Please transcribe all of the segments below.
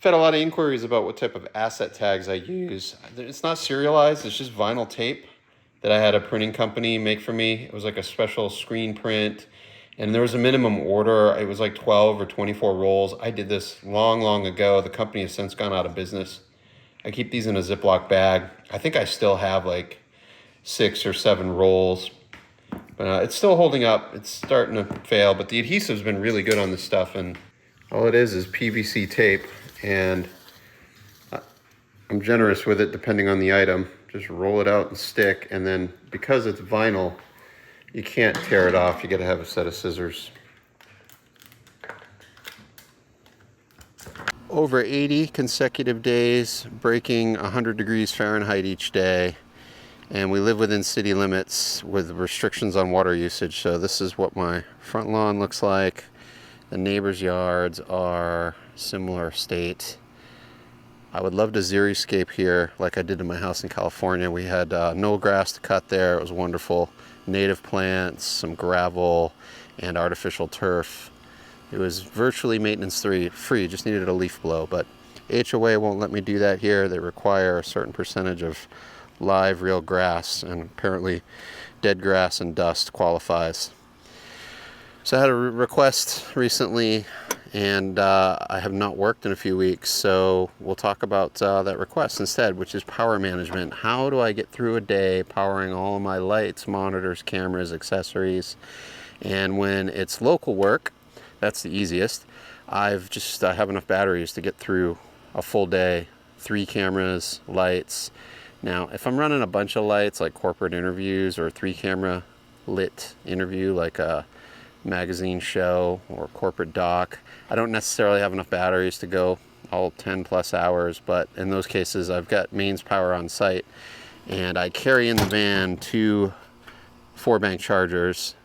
had a lot of inquiries about what type of asset tags I use. It's not serialized, it's just vinyl tape that I had a printing company make for me. It was like a special screen print, and there was a minimum order. It was like 12 or 24 rolls. I did this long, long ago. The company has since gone out of business. I keep these in a Ziploc bag. I think I still have like 6 or 7 rolls, but it's still holding up. It's starting to fail, but the adhesive's been really good on this stuff, and all it is PVC tape, and I'm generous with it depending on the item. Just roll it out and stick, and then because it's vinyl, you can't tear it off. You gotta have a set of scissors. Over 80 consecutive days, breaking 100 degrees Fahrenheit each day, and we live within city limits with restrictions on water usage. So this is what my front lawn looks like. The neighbors' yards are similar state. I would love to xeriscape here like I did in my house in California. We had no grass to cut there. It was wonderful. Native plants, some gravel, and artificial turf. It was virtually maintenance free, just needed a leaf blow, but HOA won't let me do that here. They require a certain percentage of live real grass, and apparently dead grass and dust qualifies. So I had a request recently, and I have not worked in a few weeks, so we'll talk about that request instead, which is power management. How do I get through a day powering all of my lights, monitors, cameras, accessories? And when it's local work, that's the easiest. I have enough batteries to get through a full day, 3 cameras, lights. Now, if I'm running a bunch of lights like corporate interviews or 3-camera lit interview like a magazine show or corporate doc, I don't necessarily have enough batteries to go all 10 plus hours, but in those cases I've got mains power on site, and I carry in the van 2 4-bank chargers.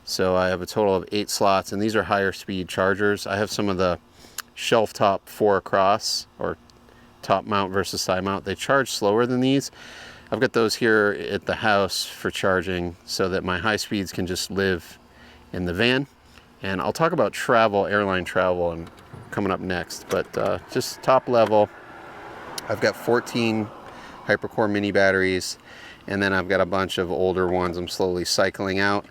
So I have a total of 8 slots, and these are higher speed chargers. I have some of the shelf top 4 across, or top mount versus side mount. They charge slower than these. I've got those here at the house for charging so that my high speeds can just live in the van. And I'll talk about travel, airline travel, and coming up next, but just top level, I've got 14 HyperCore mini batteries, and then I've got a bunch of older ones I'm slowly cycling out.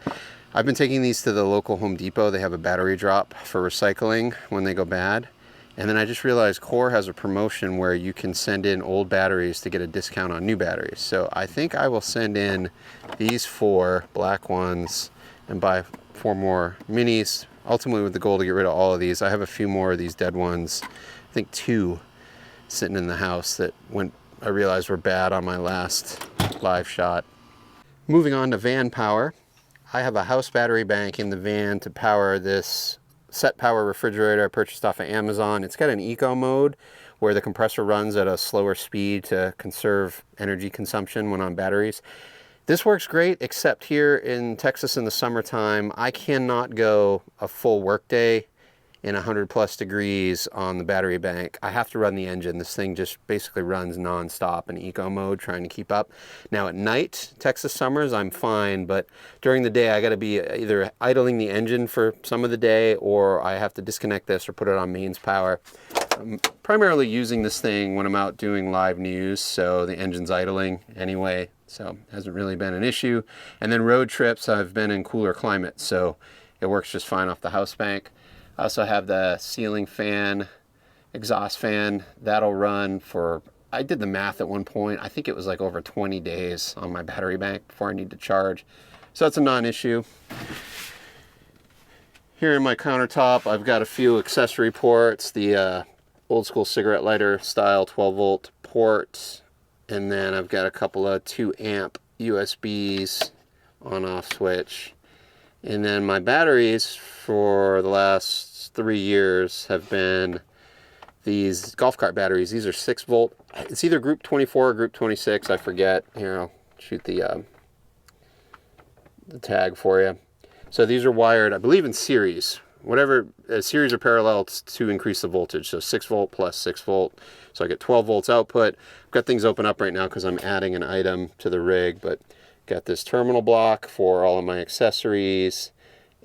I've been taking these to the local Home Depot. They have a battery drop for recycling when they go bad. And then I just realized Core has a promotion where you can send in old batteries to get a discount on new batteries. So I think I will send in these 4 black ones and buy 4 more minis, ultimately with the goal to get rid of all of these. I have a few more of these dead ones, I think 2 sitting in the house that I realized were bad on my last live shot. Moving on to van power. I have a house battery bank in the van to power this set power refrigerator I purchased off of Amazon. It's got an eco mode where the compressor runs at a slower speed to conserve energy consumption when on batteries. This works great, except here in Texas in the summertime, I cannot go a full workday in 100 plus degrees on the battery bank. I have to run the engine. This thing just basically runs nonstop in eco mode, trying to keep up. Now at night, Texas summers, I'm fine, but during the day, I gotta be either idling the engine for some of the day, or I have to disconnect this or put it on mains power. I'm primarily using this thing when I'm out doing live news, so the engine's idling anyway, so it hasn't really been an issue. And then road trips, I've been in cooler climates, so it works just fine off the house bank. I also have the ceiling fan, exhaust fan, that'll run for, I did the math at one point, I think it was like over 20 days on my battery bank before I need to charge. So that's a non-issue. Here in my countertop, I've got a few accessory ports, the old school cigarette lighter style 12 volt port, and then I've got a couple of 2 amp USBs on off switch. And then my batteries for the last 3 years have been these golf cart batteries. These are 6 volt. It's either group 24 or group 26. I forget. Here, I'll shoot the tag for you. So these are wired, I believe, in series. Whatever, series or parallel to increase the voltage. So 6 volt plus 6 volt. So I get 12 volts output. I've got things open up right now because I'm adding an item to the rig, but got this terminal block for all of my accessories,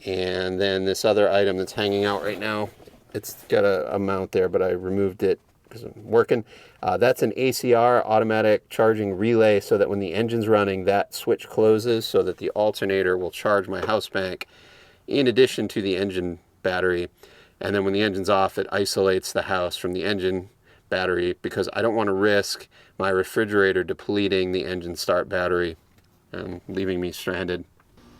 and then this other item that's hanging out right now. It's got a mount there, but I removed it because I'm working. That's an ACR, automatic charging relay, so that when the engine's running, that switch closes so that the alternator will charge my house bank in addition to the engine battery. And then when the engine's off, it isolates the house from the engine battery, because I don't want to risk my refrigerator depleting the engine start battery and leaving me stranded.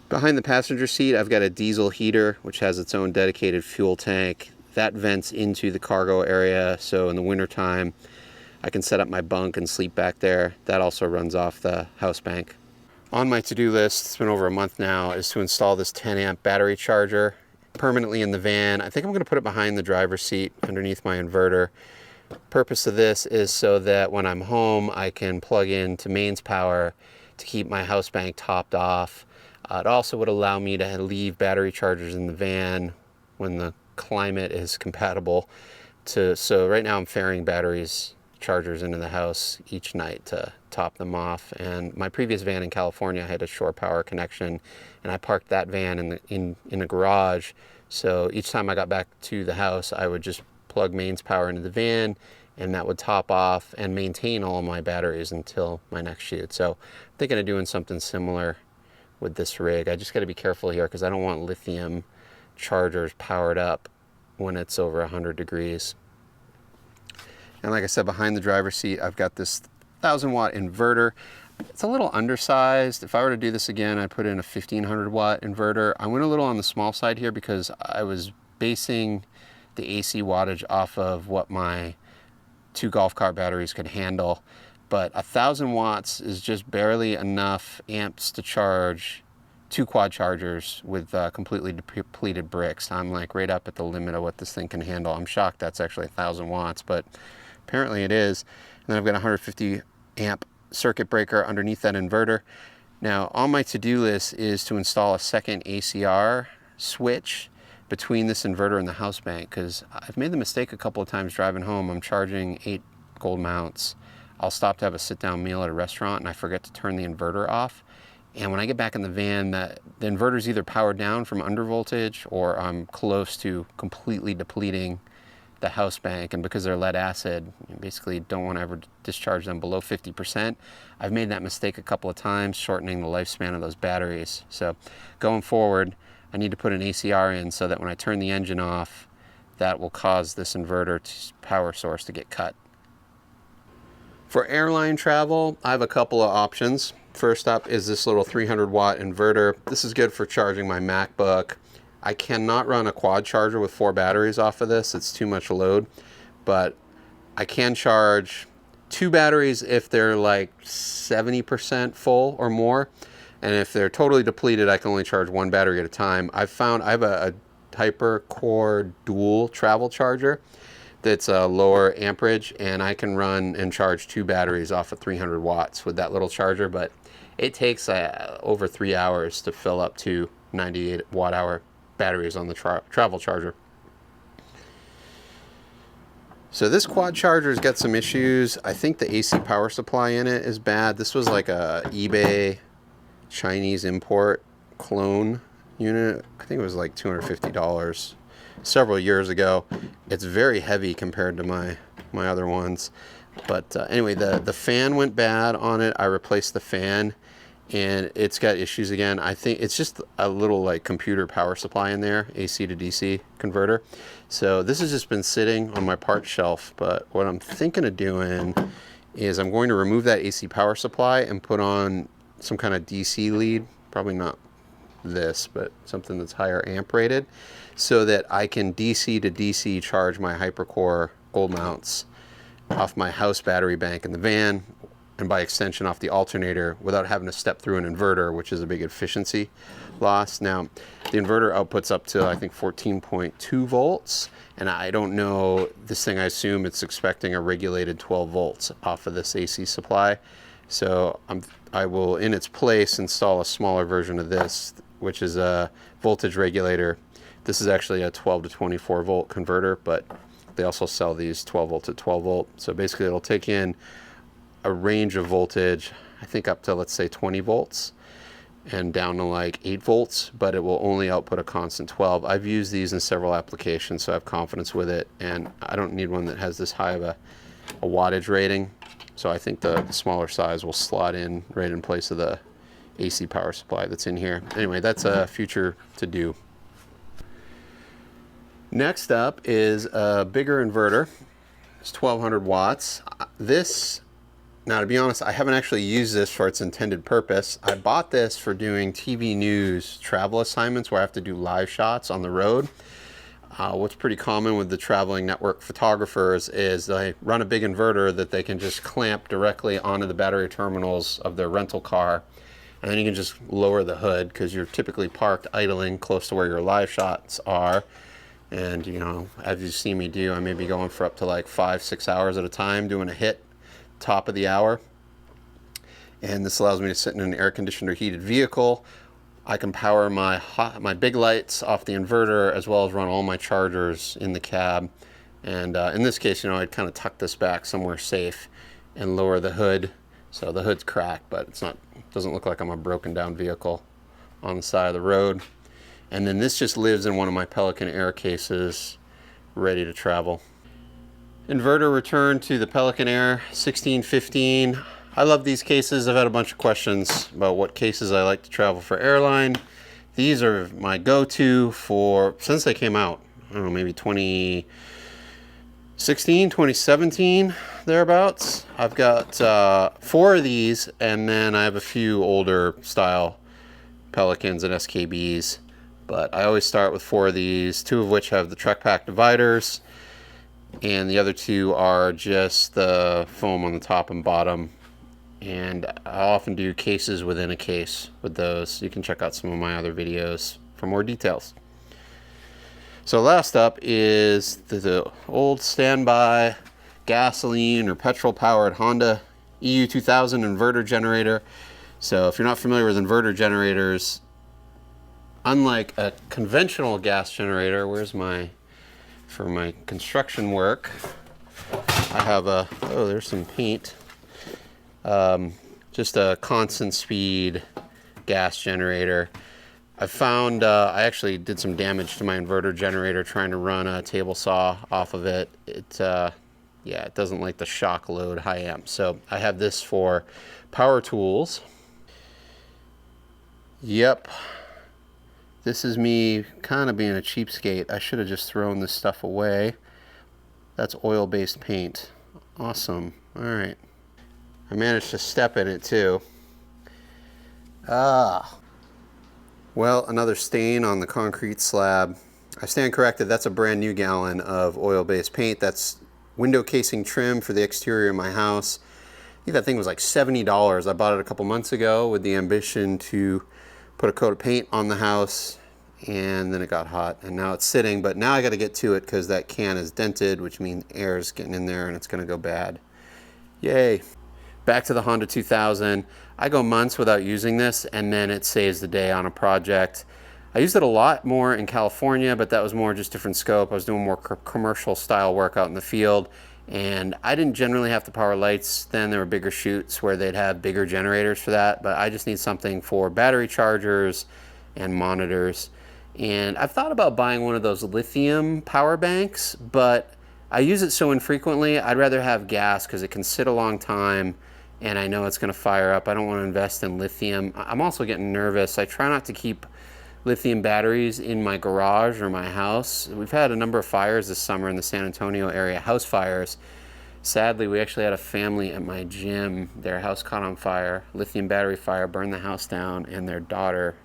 Behind the passenger seat, I've got a diesel heater, which has its own dedicated fuel tank. That vents into the cargo area, so in the wintertime, I can set up my bunk and sleep back there. That also runs off the house bank. On my to-do list, it's been over a month now, is to install this 10 amp battery charger permanently in the van. I think I'm going to put it behind the driver's seat underneath my inverter. Purpose of this is so that when I'm home, I can plug into mains power to keep my house bank topped off. It also would allow me to leave battery chargers in the van when the climate is compatible. So right now I'm ferrying chargers into the house each night to top them off. And my previous van in California had a shore power connection, and I parked that van in a garage. So each time I got back to the house, I would just plug mains power into the van, and that would top off and maintain all of my batteries until my next shoot. So I'm thinking of doing something similar with this rig. I just got to be careful here because I don't want lithium chargers powered up when it's over 100 degrees. And like I said, behind the driver's seat, I've got this 1000-watt inverter. It's a little undersized. If I were to do this again, I'd put in a 1500-watt inverter. I went a little on the small side here because I was basing the AC wattage off of what my 2 golf cart batteries could handle. But 1000 watts is just barely enough amps to charge 2 quad chargers with completely depleted bricks. I'm like right up at the limit of what this thing can handle. I'm shocked that's actually 1000 watts, but apparently it is. And then I've got a 150 amp circuit breaker underneath that inverter. Now on my to-do list is to install a second ACR switch between this inverter and the house bank, because I've made the mistake a couple of times driving home. I'm charging 8 gold mounts. I'll stop to have a sit-down meal at a restaurant and I forget to turn the inverter off. And when I get back in the van, the inverter's either powered down from under voltage, or I'm close to completely depleting the house bank. And because they're lead acid, you basically don't want to ever discharge them below 50%. I've made that mistake a couple of times, shortening the lifespan of those batteries. So going forward, I need to put an ACR in so that when I turn the engine off, that will cause this inverter power source to get cut. For airline travel, I have a couple of options. First up is this little 300-watt inverter. This is good for charging my MacBook. I cannot run a quad charger with 4 batteries off of this. It's too much load. But I can charge 2 batteries if they're like 70% full or more. And if they're totally depleted, I can only charge 1 battery at a time. I have a HyperCore dual travel charger that's a lower amperage, and I can run and charge 2 batteries off of 300 watts with that little charger, but it takes over 3 hours to fill up 2 98 watt hour batteries on the travel charger. So this quad charger's got some issues. I think the AC power supply in it is bad. This was like a eBay Chinese import clone unit. I think it was like $250 several years ago. It's very heavy compared to my other ones. But anyway, the fan went bad on it. I replaced the fan and it's got issues again. I think it's just a little like computer power supply in there, AC to DC converter. So this has just been sitting on my parts shelf, but what I'm thinking of doing is I'm going to remove that AC power supply and put on some kind of DC lead, probably not this, but something that's higher amp rated, so that I can DC to DC charge my HyperCore gold mounts off my house battery bank in the van, and by extension off the alternator, without having to step through an inverter, which is a big efficiency loss. Now, the inverter outputs up to, I think, 14.2 volts, and I don't know, this thing, I assume it's expecting a regulated 12 volts off of this AC supply. So I will, in its place, install a smaller version of this, which is a voltage regulator. This is actually a 12 to 24 volt converter, but they also sell these 12 volt to 12 volt. So basically it'll take in a range of voltage, I think up to, let's say, 20 volts and down to like 8 volts, but it will only output a constant 12. I've used these in several applications, so I have confidence with it, and I don't need one that has this high of a a wattage rating. So I think the smaller size will slot in right in place of the AC power supply that's in here. Anyway, that's a future to do. Next up is a bigger inverter. It's 1200 watts. Now to be honest, I haven't actually used this for its intended purpose. I bought this for doing TV news travel assignments where I have to do live shots on the road. What's pretty common with the traveling network photographers is they run a big inverter that they can just clamp directly onto the battery terminals of their rental car. And then you can just lower the hood because you're typically parked idling close to where your live shots are. And you know, as you see me do, I may be going for up to like 5-6 hours at a time doing a hit top of the hour. And this allows me to sit in an air conditioned or heated vehicle. I can power my big lights off the inverter as well as run all my chargers in the cab. And in this case, you know, I'd kind of tuck this back somewhere safe and lower the hood. So the hood's cracked, but it doesn't look like I'm a broken down vehicle on the side of the road. And then this just lives in one of my Pelican Air cases, ready to travel. Inverter returned to the Pelican Air 1615. I love these cases. I've had a bunch of questions about what cases I like to travel for airline. These are my go-to since they came out. I don't know, maybe 2016, 2017, thereabouts. I've got 4 of these, and then I have a few older style Pelicans and SKBs. But I always start with 4 of these, 2 of which have the Trek Pack dividers, and the other 2 are just the foam on the top and bottom. And I often do cases within a case with those. You can check out some of my other videos for more details. So last up is the old standby gasoline or petrol powered Honda EU2000 inverter generator. So if you're not familiar with inverter generators, unlike a conventional gas generator, for my construction work, I have there's some paint. Just a constant speed gas generator. I found I actually did some damage to my inverter generator trying to run a table saw off of it. It doesn't like the shock load high amp. So I have this for power tools. Yep. This is me kind of being a cheapskate. I should have just thrown this stuff away. That's oil-based paint. Awesome. All right. I managed to step in it too. Well, another stain on the concrete slab. I stand corrected, that's a brand new gallon of oil-based paint. That's window casing trim for the exterior of my house. I think that thing was like $70. I bought it a couple months ago with the ambition to put a coat of paint on the house, and then it got hot and now it's sitting, but now I got to get to it because that can is dented, which means air is getting in there and it's going to go bad. Yay. Back to the Honda 2000. I go months without using this, and then it saves the day on a project. I used it a lot more in California, but that was more just different scope. I was doing more commercial style work out in the field, and I didn't generally have to power lights then. There were bigger shoots where they'd have bigger generators for that, but I just need something for battery chargers and monitors. And I've thought about buying one of those lithium power banks, but I use it so infrequently, I'd rather have gas because it can sit a long time and I know it's going to fire up. I don't want to invest in lithium. I'm also getting nervous. I try not to keep lithium batteries in my garage or my house. We've had a number of fires this summer in the San Antonio area, house fires. Sadly, we actually had a family at my gym. Their house caught on fire, lithium battery fire, burned the house down, and their daughter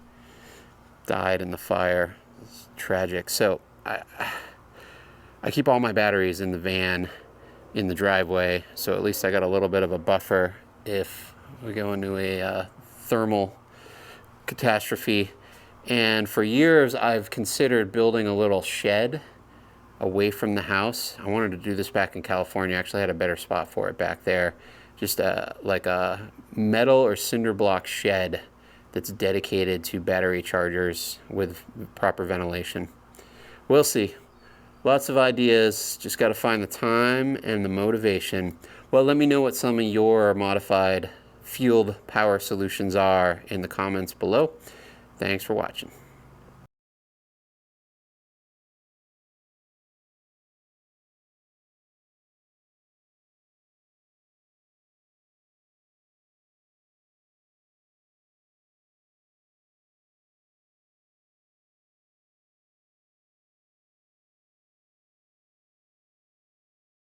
died in the fire. It's tragic. So I keep all my batteries in the van in the driveway, so at least I got a little bit of a buffer if we go into a thermal catastrophe. And for years I've considered building a little shed away from the house. I wanted to do this back in California. I actually had a better spot for it back there. Just like a metal or cinder block shed that's dedicated to battery chargers with proper ventilation. We'll see. Lots of ideas, just got to find the time and the motivation. Well, let me know what some of your modified fueled power solutions are in the comments below. Thanks for watching.